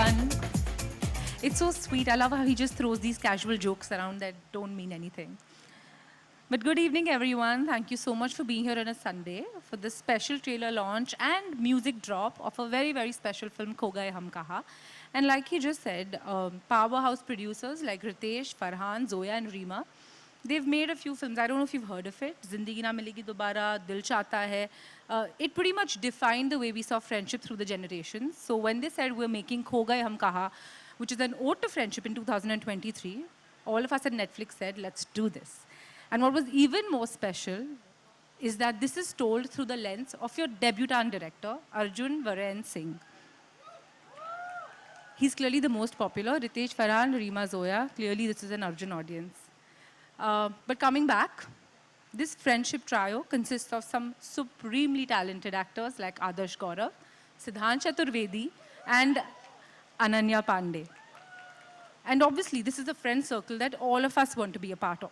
everyone. It's so sweet. I love how he just throws these casual jokes around that don't mean anything. But good evening, everyone. Thank you so much for being here on a Sunday for this special trailer launch and music drop of a very, very special film, Kho Gaye Hum Kaha. And like he just said, powerhouse producers like Ritesh, Farhan, Zoya, and Reema, they've made a few films. I don't know if you've heard of it. Zindagi Na Milegi Dobara, Dil Chahta Hai. It pretty much defined the way we saw friendship through the generations. So when they said we're making Kho Gaye Hum Kaha, which is an ode to friendship in 2023, all of us at Netflix said, let's do this. And what was even more special is that this is told through the lens of your debutant director, Arjun Varen Singh. He's clearly the most popular. Ritesh, Farhan, Reema, Zoya. Clearly, this is an Arjun audience. But coming back, this friendship trio consists of some supremely talented actors like Adarsh Gaurav, Siddhant Chaturvedi, and Ananya Pandey. And obviously, this is a friend circle that all of us want to be a part of.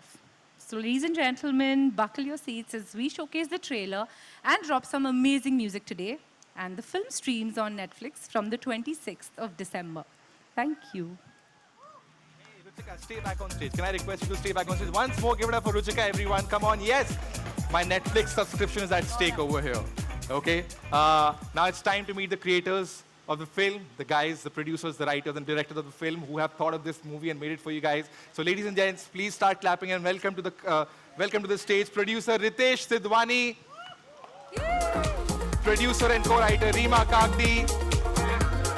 So ladies and gentlemen, buckle your seats as we showcase the trailer and drop some amazing music today. And the film streams on Netflix from the 26th of December. Thank you. Ruchika, stay back on stage. Can I request you to stay back on stage? Once more, give it up for Ruchika, everyone. Come on, yes. My Netflix subscription is at stake over here. Okay? Now it's time to meet the creators of the film, the guys, the producers, the writers, and directors of the film who have thought of this movie and made it for you guys. So ladies and gents, please start clapping and welcome to the stage, producer Ritesh Sidhwani, producer and co-writer Reema Kagdi,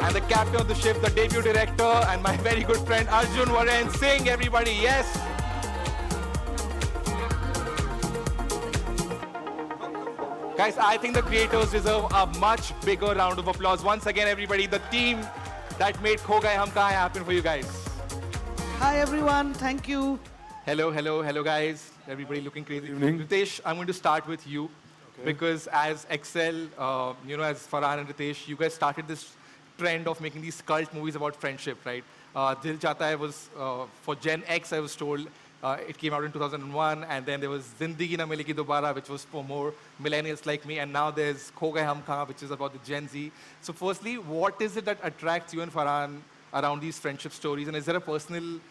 and the captain of the ship, the debut director, and my very good friend Arjun Varen Singh, everybody, yes. Guys, I think the creators deserve a much bigger round of applause. Once again, everybody, the team that made Kho Gaye Hum Kahan happen for you guys. Hi everyone, thank you. Hello guys. Everybody looking crazy. Evening. Ritesh, I'm going to start with you because as Excel, as Farhan and Ritesh, you guys started this trend of making these cult movies about friendship, right? Dil Chahta Hai was for Gen X, I was told. It came out in 2001, and then there was Zindagi Na Milegi Dobara, which was for more millennials like me, and now there's Kho Gaye Hum Kahan, which is about the Gen Z. So firstly, what is it that attracts you and Farhan around these friendship stories, and is there a personal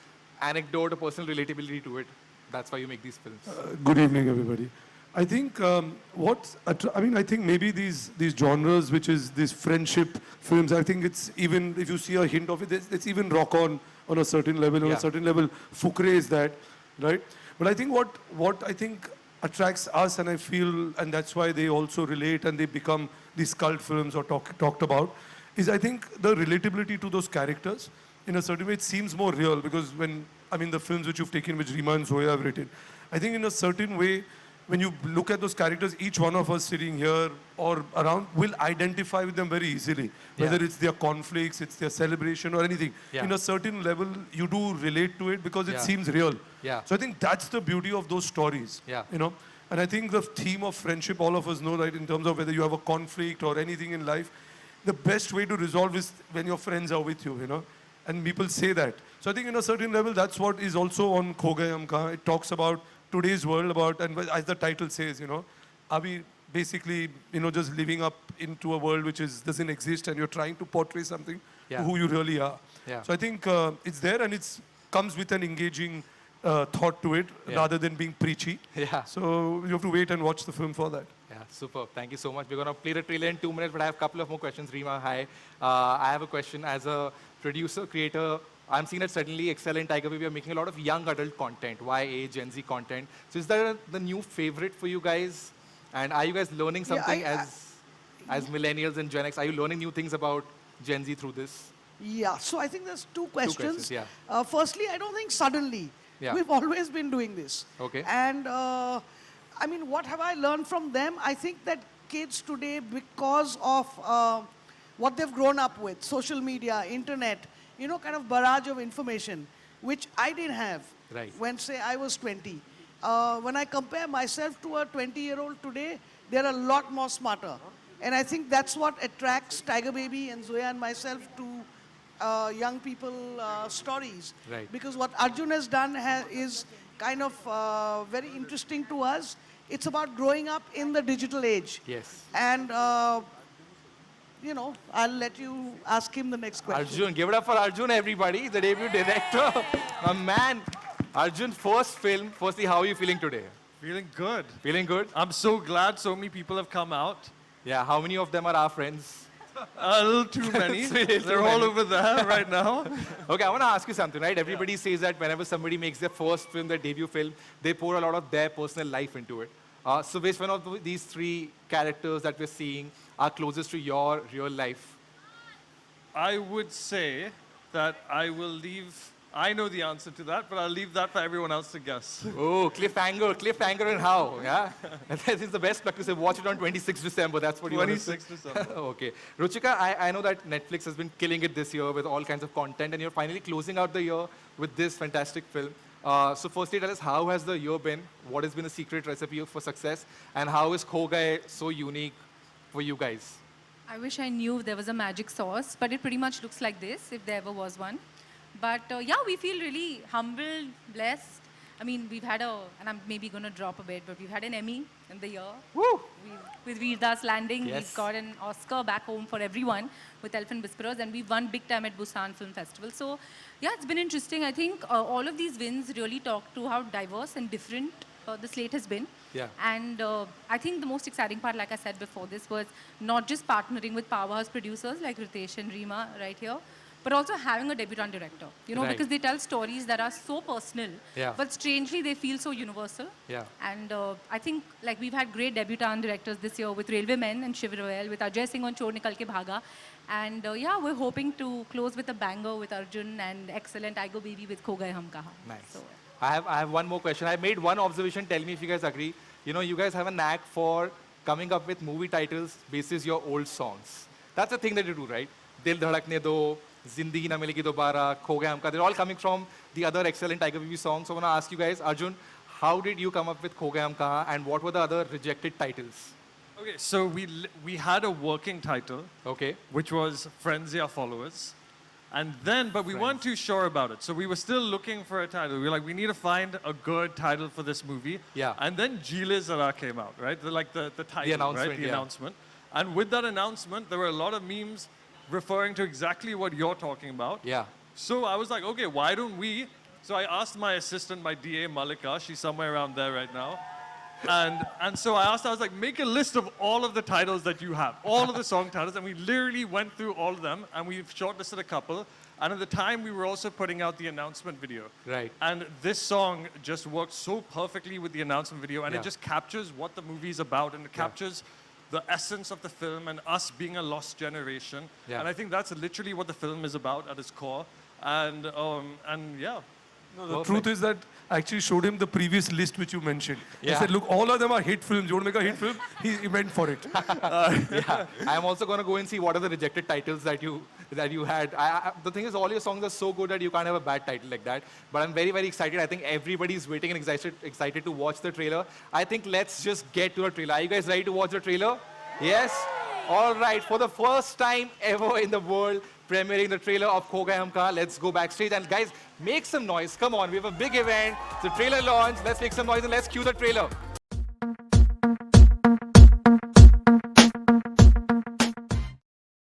anecdote, a personal relatability to it? That's why you make these films. Good evening, everybody. I think I think maybe these genres, which is these friendship films. I think it's even if you see a hint of it, it's even rock on a certain level. On a certain level, Fukre is that, right? But I think what I think attracts us, and I feel, and that's why they also relate and they become these cult films or talked about, is I think the relatability to those characters. In a certain way, it seems more real because the films which you've taken, which Reema and Zoya have written, I think in a certain way, when you look at those characters, each one of us sitting here or around will identify with them very easily. Whether it's their conflicts, it's their celebration or anything. Yeah. In a certain level, you do relate to it because it seems real. Yeah. So I think that's the beauty of those stories. Yeah. And I think the theme of friendship, all of us know that in terms of whether you have a conflict or anything in life, the best way to resolve is when your friends are with you, And people say that. So I think in a certain level, that's what is also on Kho Gaye Hum Kahan. It talks about today's world, and as the title says, are we basically, just living up into a world which doesn't exist, and you're trying to portray something to who you really are. Yeah. So I think it's there, and it comes with an engaging thought to it, rather than being preachy. Yeah. So you have to wait and watch the film for that. Yeah, super. Thank you so much. We're going to play the trailer in 2 minutes, but I have a couple of more questions. Reema, hi. I have a question. As a producer, creator, I'm seeing that suddenly Excel and Tiger Baby are making a lot of young adult content, YA, Gen Z content. So is that the new favorite for you guys? And are you guys learning something as millennials and Gen X? Are you learning new things about Gen Z through this? Yeah, so I think there's two questions. Yeah. Firstly, I don't think suddenly. Yeah. We've always been doing this. Okay. And what have I learned from them? I think that kids today, because of what they've grown up with, social media, internet, kind of barrage of information, which I didn't have when, say, I was 20. When I compare myself to a 20-year-old today, they're a lot more smarter. And I think that's what attracts Tiger Baby and Zoya and myself to young people stories. Right. Because what Arjun has done is kind of very interesting to us. It's about growing up in the digital age. Yes. And you know, I'll let you ask him the next question. Arjun, give it up for Arjun, everybody, the debut director. A man. Arjun, first film. Firstly, how are you feeling today? Feeling good. Feeling good? I'm so glad so many people have come out. Yeah, how many of them are our friends? A little too many. It's really They're too all many. over there right now. Okay, I want to ask you something, right? Everybody says that whenever somebody makes their first film, their debut film, they pour a lot of their personal life into it. So which one of these three characters that we're seeing are closest to your real life? I would say that I know the answer to that, but I'll leave that for everyone else to guess. Oh, cliffhanger and how, yeah? That is the best practice. Watch it on 26th December, that's what you want to say. 26th December. Okay. Ruchika, I know that Netflix has been killing it this year with all kinds of content, and you're finally closing out the year with this fantastic film. So firstly, tell us, how has the year been? What has been the secret recipe for success? And how is Gaye so unique for you guys? I wish I knew there was a magic sauce, but it pretty much looks like this, if there ever was one. But yeah, we feel really humbled, blessed. I mean, we've had and I'm maybe going to drop a bit, but we've had an Emmy in the year. Woo! With Veerdas Landing, Yes. we've got an Oscar back home for everyone with Elephant Whisperers, and we've won big time at Busan Film Festival. So yeah, it's been interesting. I think all of these wins really talk to how diverse and different the slate has been. Yeah. And I think the most exciting part, like I said before this, was not just partnering with powerhouse producers like Ritesh and Reema right here, but also having a debutant director, you know, Right. because they tell stories that are so personal, Yeah. but strangely they feel so universal. Yeah. And I think like we've had great debutant directors this year with Railwaymen and Shiv Royal, with Ajay Singh on Chor Nikal Ke Bhaga. And yeah, we're hoping to close with a banger with Arjun and excellent I Go Baby with Kho Gaye Hum Kahan. Nice. So, I have one more question. I made one observation. Tell me if you guys agree. You know, you guys have a knack for coming up with movie titles basis your old songs. That's the thing that you do, right? Dil Dhadakne Do, Zindagi Na Milegi Dobara, Kho Gaya Humka. They're all coming from the other excellent Tiger BB songs. So I want to ask you guys, Arjun, how did you come up with Kho Gaya Humka, and what were the other rejected titles? Okay, so we had a working title, Okay. which was Friends Ya Followers. And then, but we weren't too sure about it. So we were still looking for a title. We were like, we need to find a good title for this movie. Yeah. And then Jile Zara came out, right? The title, announcement, right? The yeah. announcement. And with that announcement, there were a lot of memes referring to exactly what you're talking about. Yeah. So I was like, okay, why don't we? So I asked my assistant, my DA, Malika, she's somewhere around there right now. And so I asked her, I was like, make a list of all of the titles that you have, all of the song titles. And we literally went through all of them, and we've shortlisted a couple. And at the time, we were also putting out the announcement video. Right. And this song just works so perfectly with the announcement video, and Yeah. it just captures what the movie's about, and it captures the essence of the film and us being a lost generation. Yeah. And I think that's literally what the film is about at its core. And yeah. No, the truth is that I actually showed him the previous list which you mentioned. Yeah. I said, look, all of them are hit films. You want to make a hit film? He went for it. Yeah. I'm also going to go and see what are the rejected titles that you had. The thing is, all your songs are so good that you can't have a bad title like that. But I'm very, very excited. I think everybody's waiting and excited to watch the trailer. I think let's just get to the trailer. Are you guys ready to watch the trailer? Yes? All right. For the first time ever in the world, premiering the trailer of Kho Gaya Humka. Let's go backstage. And guys, make some noise. Come on. We have a big event. It's a trailer launch. Let's make some noise and let's cue the trailer.